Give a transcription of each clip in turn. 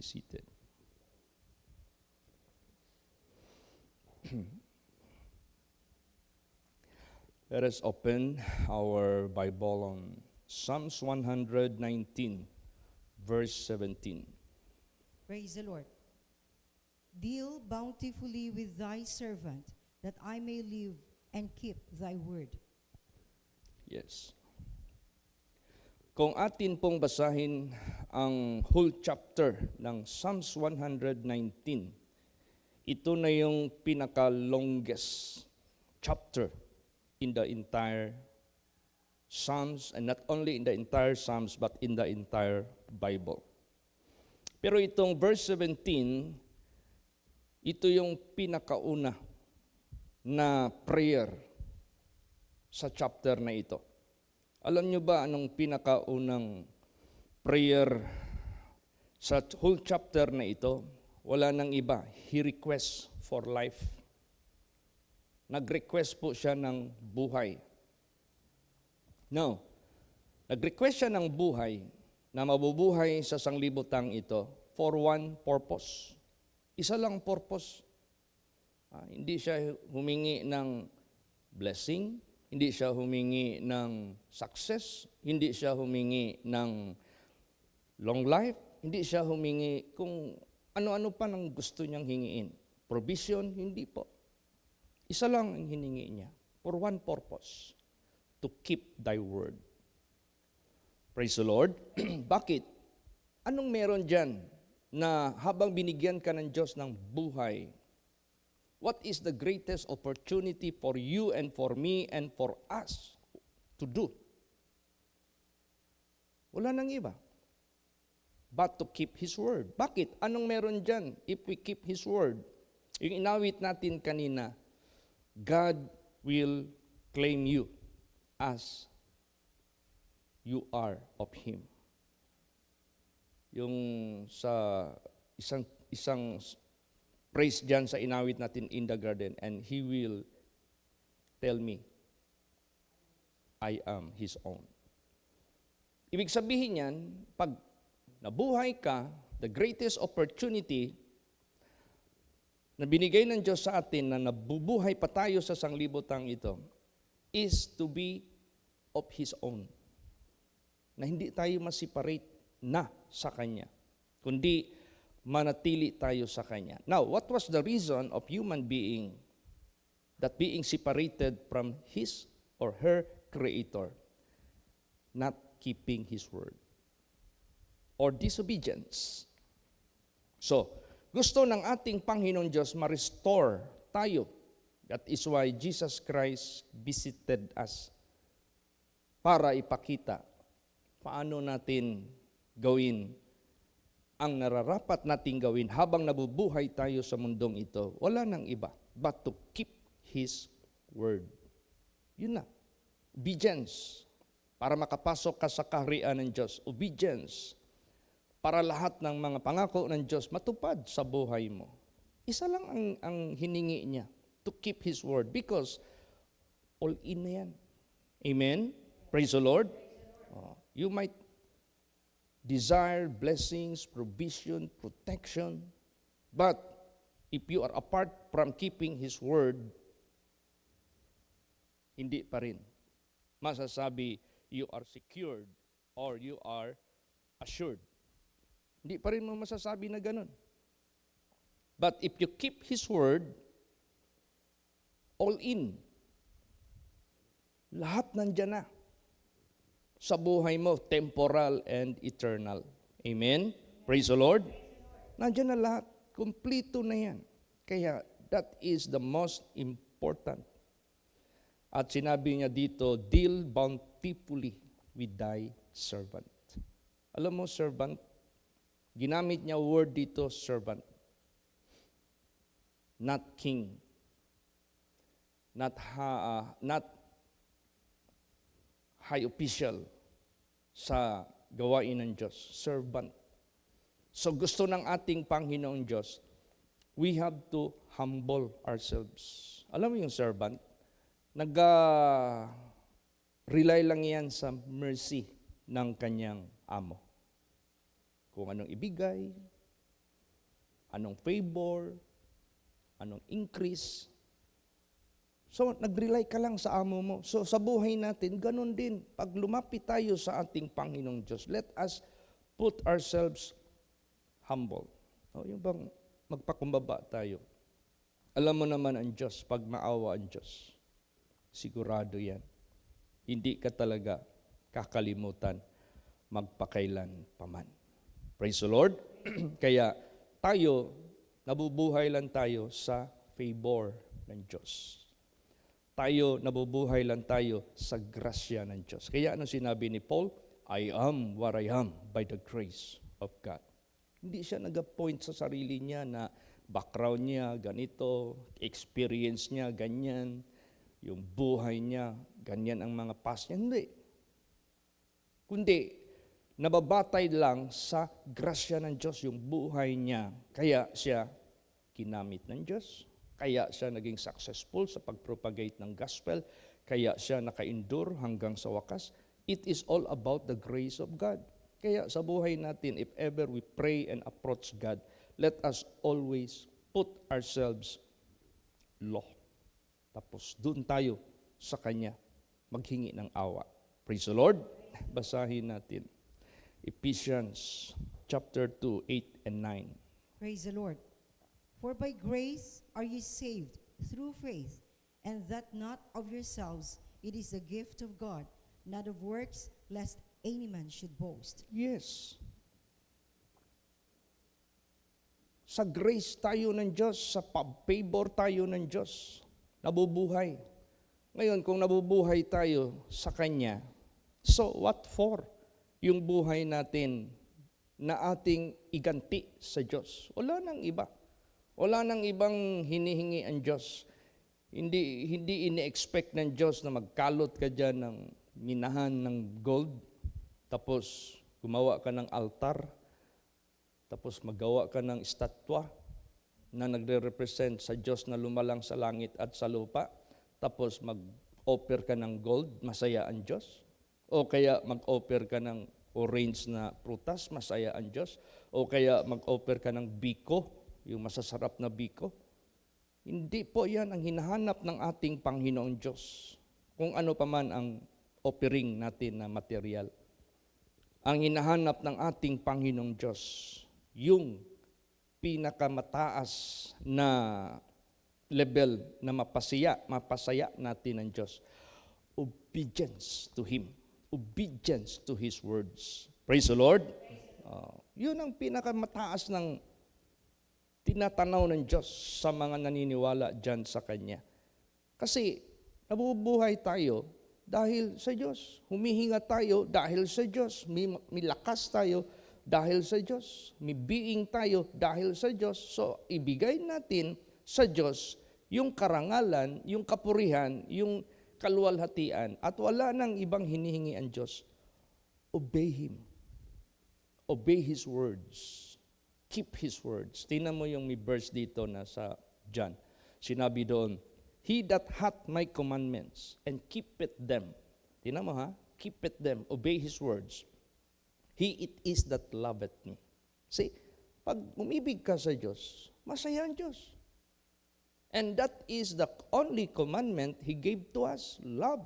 seated. Let us open our Bible on Psalms 119, verse 17. Praise the Lord. Deal bountifully with thy servant, that I may live and keep thy word. Yes. Kung atin pong basahin ang whole chapter ng Psalms 119, ito na yung pinaka-longest chapter in the entire Psalms, and not only in the entire Psalms, but in the entire Bible. Pero itong verse 17, ito yung pinakauna na prayer sa chapter na ito. Alam nyo ba anong pinakaunang prayer sa whole chapter na ito? Wala nang iba. He requests for life. Nag-request po siya ng buhay. Now, nag-request siya ng buhay na mabubuhay sa sanglibutang ito for one purpose. Isa lang purpose. Hindi siya humingi ng blessing, hindi siya humingi ng success, hindi siya humingi ng long life, hindi siya humingi kung ano-ano pa nang gusto niyang hingiin. Provision, hindi po. Isa lang ang hiningi niya, for one purpose, to keep thy word. Praise the Lord. Bakit? Anong meron dyan na habang binigyan ka ng Diyos ng buhay, what is the greatest opportunity for you and for me and for us to do? Wala nang iba but to keep His word. Bakit? Anong meron dyan if we keep His word? Yung inawit natin kanina, God will claim you as you are of Him. Yung sa isang praise dyan sa inawit natin in the garden, and He will tell me, I am His own. Ibig sabihin yan, pag nabuhay ka, the greatest opportunity na binigay ng Diyos sa atin na nabubuhay pa tayo sa sanglibutang ito is to be of His own. Na hindi tayo ma-separate na sa Kanya, kundi manatili tayo sa Kanya. Now, what was the reason of human being that being separated from his or her Creator? Not keeping His word or disobedience. So, gusto ng ating Panginoon Diyos ma-restore tayo. That is why Jesus Christ visited us para ipakita paano natin gawin ang nararapat nating gawin habang nabubuhay tayo sa mundong ito. Wala nang iba but to keep His word. Yun na. Obedience. Para makapasok ka sa kaharian ng Diyos. Obedience. Para lahat ng mga pangako ng Diyos matupad sa buhay mo. Isa lang ang hiningi niya, to keep His word, because all in na yan. Amen? Praise the Lord. You might desire blessings, provision, protection, but if you are apart from keeping His word, hindi pa rin masasabi you are secured or you are assured. Hindi pa rin mo masasabi na ganun. But if you keep His word, all in, lahat nandyan na sa buhay mo, temporal and eternal. Amen? Praise the Lord. Nandyan na lahat. Kumplito na yan. Kaya, that is the most important. At sinabi niya dito, deal bountifully with thy servant. Alam mo, servant, ginamit niya word dito, servant. Not king. Not high official sa gawain ng Diyos. Servant. So gusto ng ating Panginoon Diyos, we have to humble ourselves. Alam mo yung servant? Nag-rely lang yan sa mercy ng kanyang amo. Kung anong ibigay, anong favor, anong increase. So, nag-rely ka lang sa amo mo. So, sa buhay natin, ganun din. Pag lumapit tayo sa ating Panginoong Diyos, let us put ourselves humble. O, yung bang magpakumbaba tayo. Alam mo naman ang Diyos, pag maawa ang Diyos, sigurado yan. Hindi ka talaga kakalimutan magpakailan paman. Praise the Lord. Kaya tayo, nabubuhay lang tayo sa favor ng Diyos. Tayo, nabubuhay lang tayo sa grasya ng Diyos. Kaya ano sinabi ni Paul? I am what I am by the grace of God. Hindi siya nag-point sa sarili niya na background niya, ganito, experience niya, ganyan, yung buhay niya, ganyan ang mga past niya. Hindi. Kundi, nababatay lang sa grasya ng Diyos yung buhay niya. Kaya siya kinamit ng Diyos. Kaya siya naging successful sa pag-propagate ng gospel. Kaya siya naka-endure hanggang sa wakas. It is all about the grace of God. Kaya sa buhay natin, if ever we pray and approach God, let us always put ourselves low. Tapos doon tayo sa Kanya maghingi ng awa. Praise the Lord. Basahin natin. Ephesians chapter 2, 8 and 9. Praise the Lord. For by grace are ye saved through faith, and that not of yourselves, it is a gift of God, not of works, lest any man should boast. Yes. Sa grace tayo ng Diyos, sa favor tayo ng Diyos, nabubuhay. Ngayon, kung nabubuhay tayo sa Kanya, so what for? Yung buhay natin na ating iganti sa Diyos. Wala nang iba. Wala nang ibang hinihingi ang Diyos. Hindi ini-expect ng Diyos na magkalot ka dyan ng minahan ng gold, tapos gumawa ka ng altar, tapos magawa ka ng estatwa na nagre-represent sa Diyos na lumalang sa langit at sa lupa, tapos mag-offer ka ng gold, masaya ang Diyos. O kaya mag-offer ka ng orange na prutas, masaya ang Diyos. O kaya mag-offer ka ng biko, yung masasarap na biko. Hindi po yan ang hinahanap ng ating Panginoong Diyos. Kung ano pa man ang offering natin na material. Ang hinahanap ng ating Panginoong Diyos, yung pinakamataas na level na mapasaya natin ng Diyos. Obedience to Him. Obedience to His words. Praise the Lord. Yun ang pinakamataas ng tinatanaw ng Diyos sa mga naniniwala dyan sa Kanya. Kasi nabubuhay tayo dahil sa Diyos. Humihinga tayo dahil sa Diyos. May lakas tayo dahil sa Diyos. May being tayo dahil sa Diyos. So, ibigay natin sa Diyos yung karangalan, yung kapurihan, yung kaluwalhatian. At wala nang ibang hinihingi ang Diyos. Obey Him. Obey His words. Keep His words. Tingnan mo yung may verse dito na sa John. Sinabi doon, He that hath my commandments and keepeth them. Tingnan mo ha, keepeth them, obey His words. He it is that loveth me. See, pag umibig ka sa Diyos, masaya ang Diyos. And that is the only commandment He gave to us, love.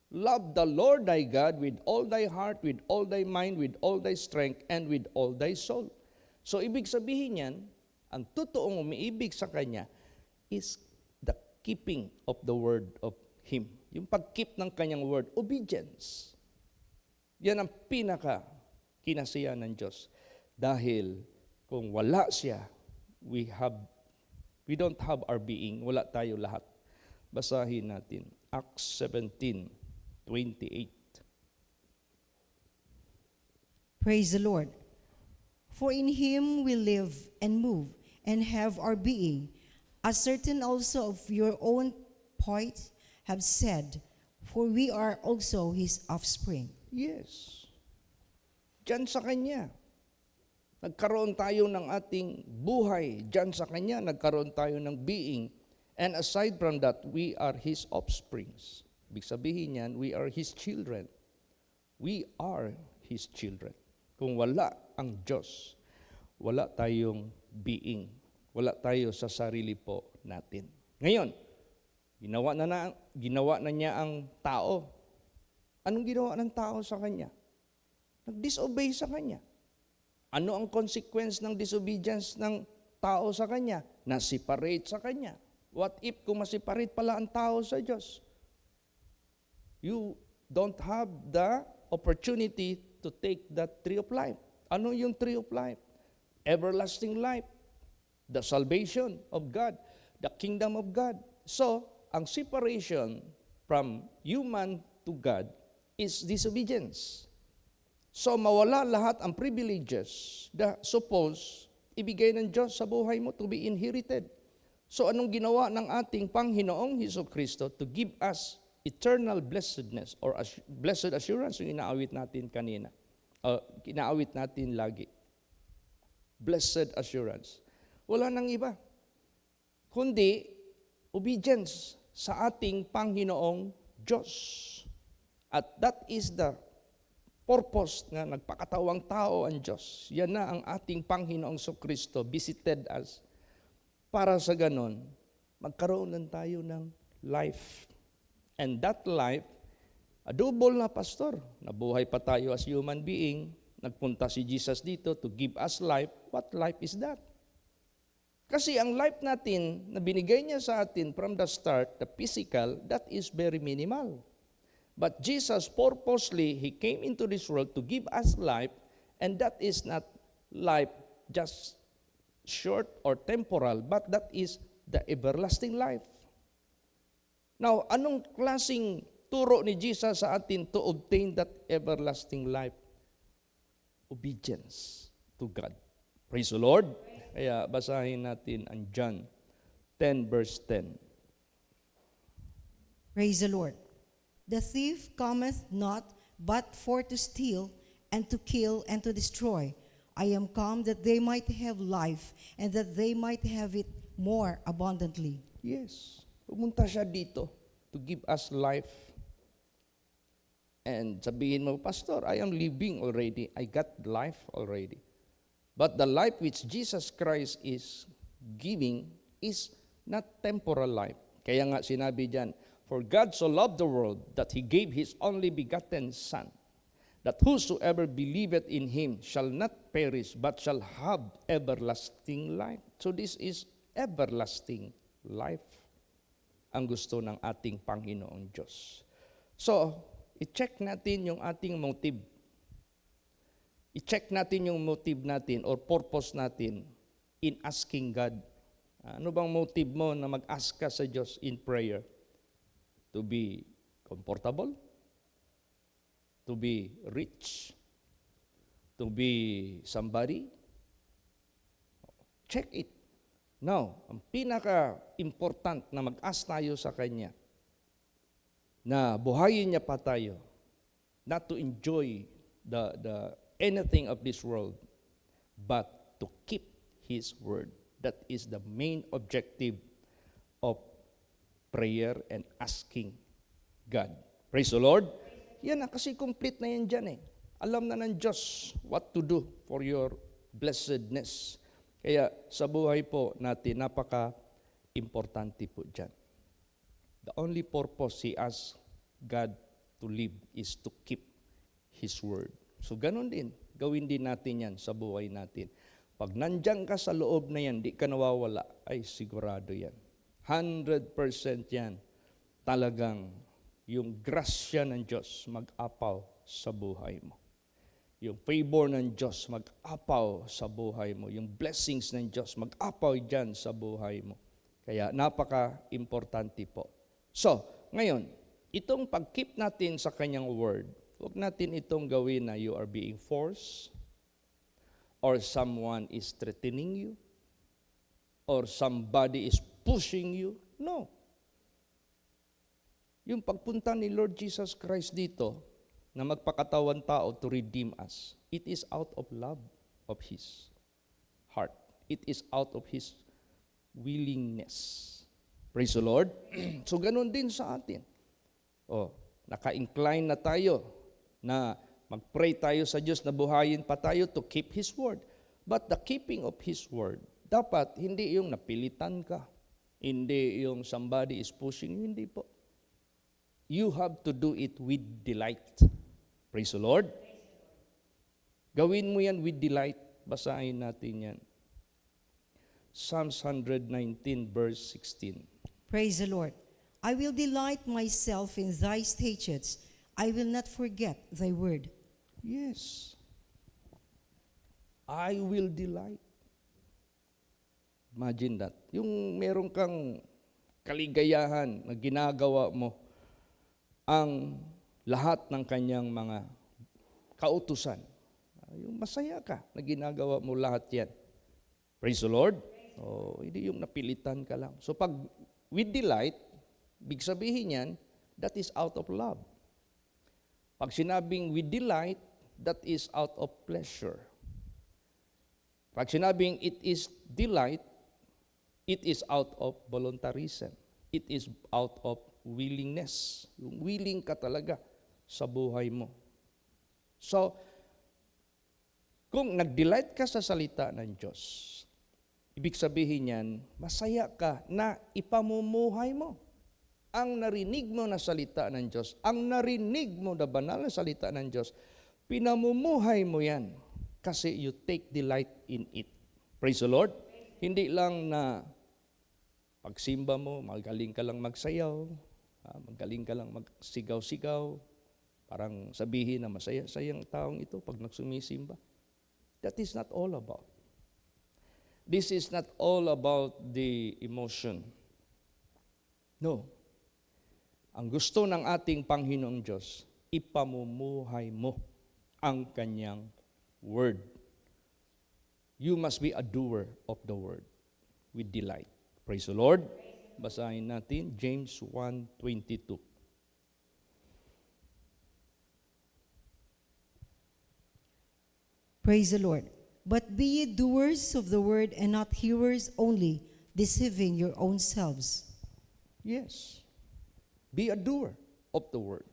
Love the Lord thy God with all thy heart, with all thy mind, with all thy strength, and with all thy soul. So, ibig sabihin yan, ang totoong umiibig sa Kanya is the keeping of the word of Him. Yung pag-keep ng Kanyang word, obedience. Yan ang kinasiyahan ng Diyos. Dahil kung wala siya, we don't have our being, wala tayo lahat. Basahin natin, Acts 17:28. Praise the Lord. For in Him we live and move and have our being, as certain also of your own poets have said, for we are also His offspring. Yes. Diyan sa Kanya. Nagkaroon tayo ng ating buhay. Diyan sa Kanya, nagkaroon tayo ng being. And aside from that, we are His offsprings. Ibig sabihin yan, we are His children. We are His children. Kung wala ang Diyos, wala tayong being. Wala tayo sa sarili po natin. Ngayon, ginawa na niya ang tao. Anong ginawa ng tao sa kanya? Nag-disobey sa kanya. Ano ang consequence ng disobedience ng tao sa kanya? Na-separate sa kanya. What if kung ma-separate pala ang tao sa Diyos? You don't have the opportunity to take that tree of life. Ano yung tree of life? Everlasting life. The salvation of God. The kingdom of God. So, ang separation from human to God is disobedience. So, mawala lahat ang privileges na suppose ibigay ng Diyos sa buhay mo to be inherited. So, anong ginawa ng ating Panginoong Hesukristo to give us eternal blessedness or blessed assurance yung inaawit natin kanina. Inaawit natin lagi. Blessed assurance. Wala nang iba. Kundi, obedience sa ating Panginoong Diyos. At that is the purpose na nagpakatawang tao ang Diyos. Yan na ang ating Panginoong Kristo visited us. Para sa ganon, magkaroon lang tayo ng life. And that life, a double na pastor. Nabuhay pa tayo as human being. Nagpunta si Jesus dito to give us life. What life is that? Kasi ang life natin na binigay niya sa atin from the start, the physical, that is very minimal. But Jesus purposely, He came into this world to give us life, and that is not life just short or temporal, but that is the everlasting life. Now, anong klaseng turo ni Jesus sa atin to obtain that everlasting life? Obedience to God. Praise the Lord. Kaya basahin natin ang John 10 verse 10. Praise the Lord. The thief cometh not but for to steal and to kill and to destroy. I am come that they might have life and that they might have it more abundantly. Yes. Pumunta siya dito to give us life. And sabihin mo, Pastor, I am living already. I got life already. But the life which Jesus Christ is giving is not temporal life. Kaya nga sinabi diyan, for God so loved the world that He gave His only begotten Son, that whosoever believeth in Him shall not perish, but shall have everlasting life. So this is everlasting life ang gusto ng ating Panginoong Diyos. So, i-check natin yung ating motive. I-check natin yung motive natin or purpose natin in asking God. Ano bang motive mo na mag-ask ka sa Diyos in prayer? To be comfortable? To be rich? To be somebody? Check it. Now, ang pinaka-important na mag-ask tayo sa Kanya, na buhayin niya pa tayo, not to enjoy the anything of this world, but to keep His word. That is the main objective of prayer and asking God. Praise the Lord. Yan na, kasi complete na yan dyan eh. Alam na ng Diyos what to do for your blessedness. Kaya sa buhay po natin, napaka-importante po dyan. The only purpose He asked God to live is to keep His word. So ganun din, gawin din natin yan sa buhay natin. Pag nandyan ka sa loob na yan, di ka nawawala, ay sigurado yan. 100% yan. Talagang yung grasya ng Diyos mag-apaw sa buhay mo. Yung favor ng Diyos mag-apaw sa buhay mo. Yung blessings ng Diyos mag-apaw dyan sa buhay mo. Kaya napaka-importante po. So, ngayon, itong pag-keep natin sa Kanyang word, huwag natin itong gawin na you are being forced, or someone is threatening you, or somebody is pushing you. No. Yung pagpunta ni Lord Jesus Christ dito, na magpakatawan tao to redeem us, it is out of love of His heart. It is out of His willingness. Praise the Lord. So, ganun din sa atin. Naka-incline na tayo na mag-pray tayo sa Diyos na buhayin pa tayo to keep His word. But the keeping of His word Dapat, hindi yung napilitan ka. Hindi yung somebody is pushing you. Hindi po. You have to do it with delight. Praise the Lord. Gawin mo yan with delight. Basahin natin yan. Psalms 119 verse 16. Praise the Lord. I will delight myself in thy statutes. I will not forget thy word. Yes. I will delight. Imagine that. Yung meron kang kaligayahan na ginagawa mo ang lahat ng kanyang mga kautusan. Yung masaya ka na ginagawa mo lahat yan. Praise the Lord. Oh, hindi yung napilitan ka lang. So pag with delight, big sabihin yan, that is out of love. Pag sinabing with delight, that is out of pleasure. Pag sinabing it is delight, it is out of voluntarism. It is out of willingness. Yung willing ka talaga sa buhay mo. So, kung nag-delight ka sa salita ng Diyos, ibig sabihin yan, masaya ka na ipamumuhay mo ang narinig mo na salita ng Diyos, ang narinig mo na banal na salita ng Diyos, pinamumuhay mo yan kasi you take delight in it. Praise the Lord. Hindi lang na pagsimba mo, magaling ka lang magsayaw, magaling ka lang magsigaw-sigaw, parang sabihin na masaya-sayang taong ito pag nagsumisimba. That is not all about. This is not all about the emotion. No. Ang gusto ng ating Panginoong Diyos, ipamumuhay mo ang kanyang word. You must be a doer of the word with delight. Praise the Lord. Basahin natin James 1:22. Praise the Lord. But be ye doers of the word and not hearers only, deceiving your own selves. Yes. Be a doer of the word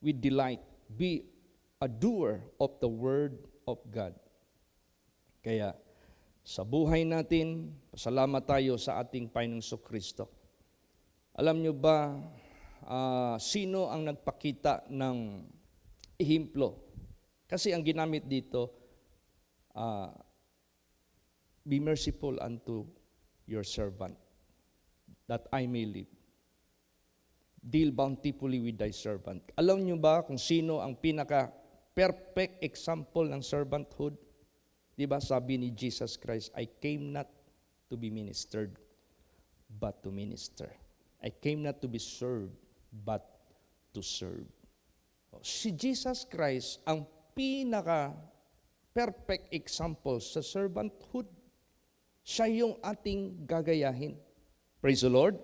with delight. Be a doer of the word of God. Kaya sa buhay natin, pasalamat tayo sa ating Panginoong Kristo. Alam nyo ba sino ang nagpakita ng ehemplo? Kasi ang ginamit dito, be merciful unto your servant, that I may live. Deal bountifully with thy servant. Alam nyo ba kung sino ang pinaka-perfect example ng servanthood? Diba sabi ni Jesus Christ, I came not to be ministered, but to minister. I came not to be served, but to serve. Si Jesus Christ ang pinaka-perfect example sa servanthood. Siya yung ating gagayahin. Praise the Lord.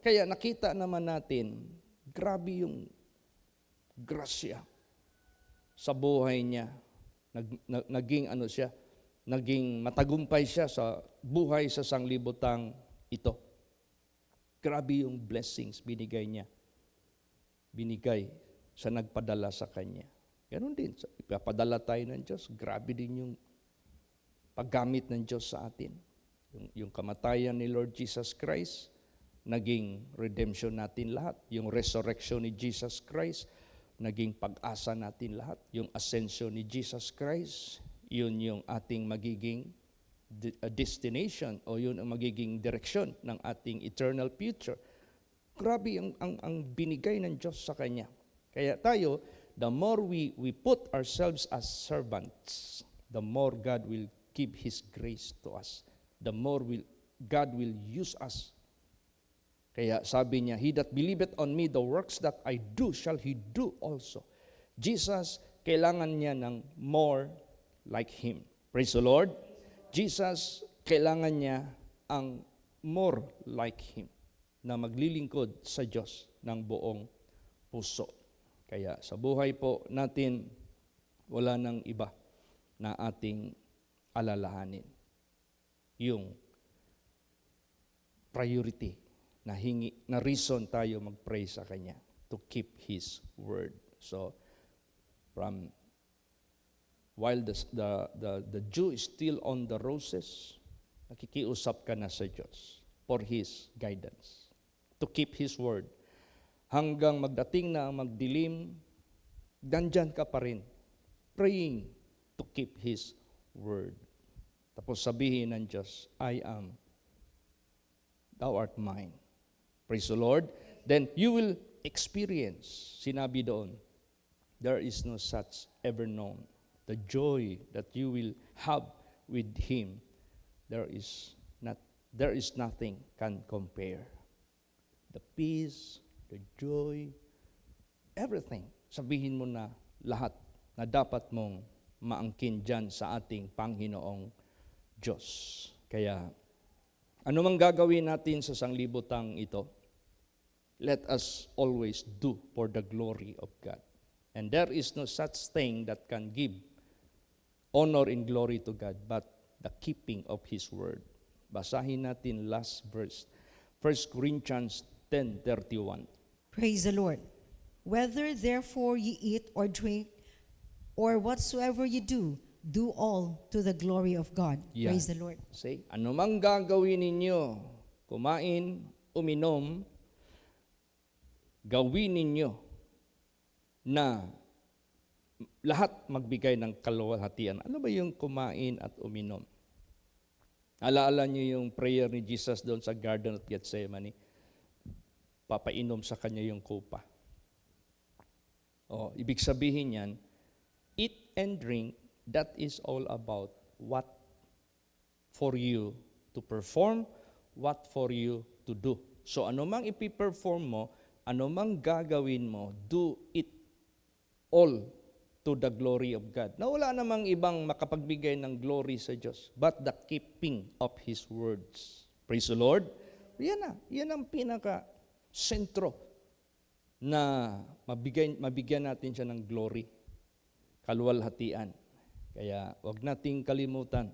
Kaya nakita naman natin, grabe yung grasya sa buhay niya. Naging matagumpay siya sa buhay sa sanglibutang ito. Grabe yung blessings binigay niya. Binigay sa nagpadala sa kanya. Ganon din, ipapadala tayo ng Diyos. Grabe din yung paggamit ng Diyos sa atin. Yung kamatayan ni Lord Jesus Christ, naging redemption natin lahat. Yung resurrection ni Jesus Christ, naging pag-asa natin lahat. Yung ascension ni Jesus Christ, yun yung ating magiging destination o yun ang magiging direksyon ng ating eternal future. Grabe ang binigay ng Diyos sa Kanya. Kaya tayo, the more we put ourselves as servants, the more God will give His grace to us. The more God will use us. Kaya sabi niya, he that believeth on me, the works that I do, shall he do also. Jesus, kailangan niya ng more like Him. Praise the Lord. Jesus, kailangan niya ang more like Him, na maglilingkod sa Diyos ng buong puso. Kaya sa buhay po natin, wala nang iba na ating alalahanin. Yung priority na reason tayo mag-pray sa Kanya to keep His word. So, while the Jew is still on the roses, nakikiusap ka na sa Diyos for His guidance. To keep His word. Hanggang magdating na ang magdilim, nandyan ka pa rin. Praying to keep His word. Tapos sabihin ng Diyos, I am, thou art mine. Praise the Lord. Then you will experience, sinabi doon, there is no such ever known. The joy that you will have with Him, there is nothing can compare. The peace, the joy, everything. Sabihin mo na lahat na dapat mong maangkin dyan sa ating Panginoong Diyos. Kaya, ano mang gagawin natin sa sanglibutang ito, let us always do for the glory of God. And there is no such thing that can give honor and glory to God, but the keeping of His word. Basahin natin last verse, 1 Corinthians 10:31. Praise the Lord. Whether therefore ye eat or drink, or whatsoever ye do, do all to the glory of God. Yan. Praise the Lord. Say, ano mang gagawin ninyo, kumain, uminom, gawin ninyo na lahat magbigay ng kaluwalhatian. Ano ba yung kumain at uminom? Alaala niyo yung prayer ni Jesus doon sa Garden of Gethsemane? Papainom sa kanya yung kupa. Ibig sabihin yan, eat and drink, that is all about what for you to perform, what for you to do. So ano mang ipiperform mo, ano mang gagawin mo, do it all to the glory of God. Na wala namang ibang makapagbigay ng glory sa Diyos, but the keeping of His words. Praise the Lord. Yan ang pinaka-sentro na mabigyan natin siya ng glory, kaluwalhatian. Kaya wag nating kalimutan.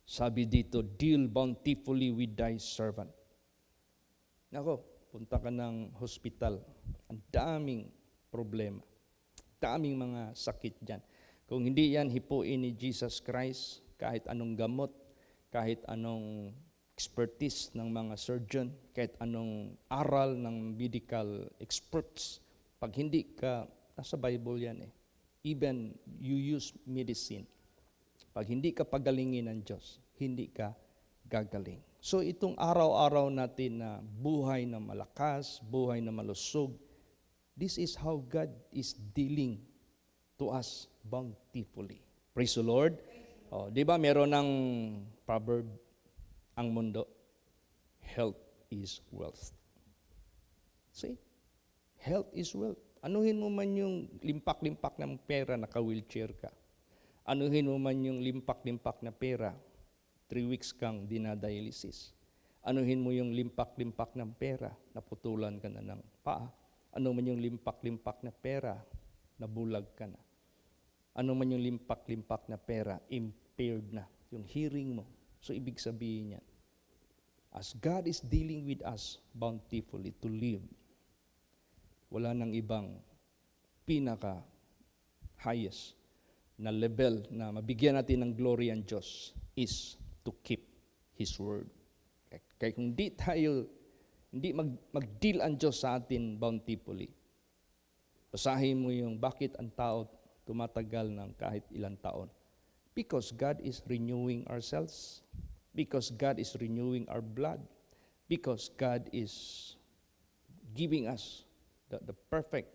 Sabi dito, deal bountifully with thy servant. Nako, punta ka ng hospital. Ang daming problema. Daming mga sakit dyan. Kung hindi yan hipuin ni Jesus Christ, kahit anong gamot, kahit anong expertise ng mga surgeon, kahit anong aral ng medical experts, pag hindi ka, nasa Bible yan even you use medicine, pag hindi ka pagalingin ng Diyos, hindi ka gagaling. So itong araw-araw natin na buhay na malakas, buhay na malusog, this is how God is dealing to us bountifully. Praise the Lord. Di ba meron ng proverb ang mundo? Health is wealth. See? Health is wealth. Anuhin mo man yung limpak-limpak ng pera, naka-wheelchair ka. Anuhin mo man yung limpak-limpak na pera, 3 weeks kang dinadialysis. Anuhin mo yung limpak-limpak ng pera, naputulan ka na ng paa. Ano man yung limpak-limpak na pera, nabulag ka na. Ano man yung limpak-limpak na pera, impaired na yung hearing mo. So ibig sabihin yan, as God is dealing with us bountifully to live, wala nang ibang pinaka-highest na level na mabigyan natin ng glory ang Diyos is to keep His word. Kaya kung hindi mag-deal ang Diyos sa atin bountifully, basahin mo yung bakit ang tao tumatagal ng kahit ilang taon. Because God is renewing ourselves. Because God is renewing our blood. Because God is giving us the perfect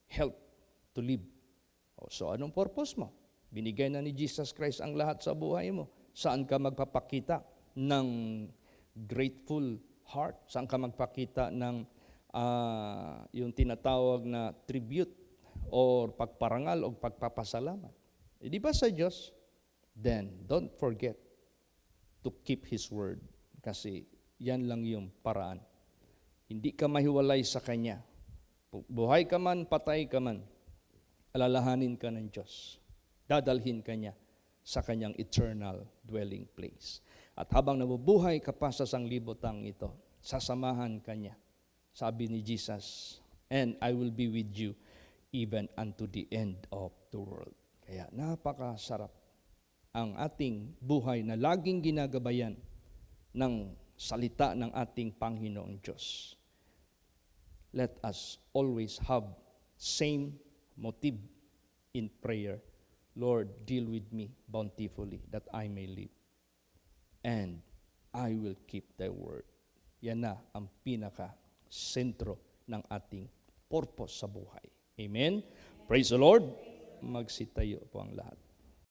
health to live. So anong purpose mo? Binigay na ni Jesus Christ ang lahat sa buhay mo. Saan ka magpapakita ng grateful heart? Saan ka magpakita ng yung tinatawag na tribute or pagparangal o pagpapasalamat? Di ba sa Diyos? Then, don't forget to keep His word. Kasi yan lang yung paraan. Hindi ka mahiwalay sa Kanya. Buhay ka man, patay ka man, alalahanin ka ng Diyos. Dadalhin ka niya sa Kanyang eternal dwelling place. At habang nabubuhay ka pa sa sanglibutang ito, sasamahan ka niya. Sabi ni Jesus, and I will be with you even unto the end of the world. Kaya napakasarap ang ating buhay na laging ginagabayan ng salita ng ating Panginoong Diyos. Let us always have same motive in prayer. Lord, deal with me bountifully that I may live. And I will keep thy word. Yan na ang pinaka-sentro ng ating purpose sa buhay. Amen? Praise the Lord. Magsitayo po ang lahat.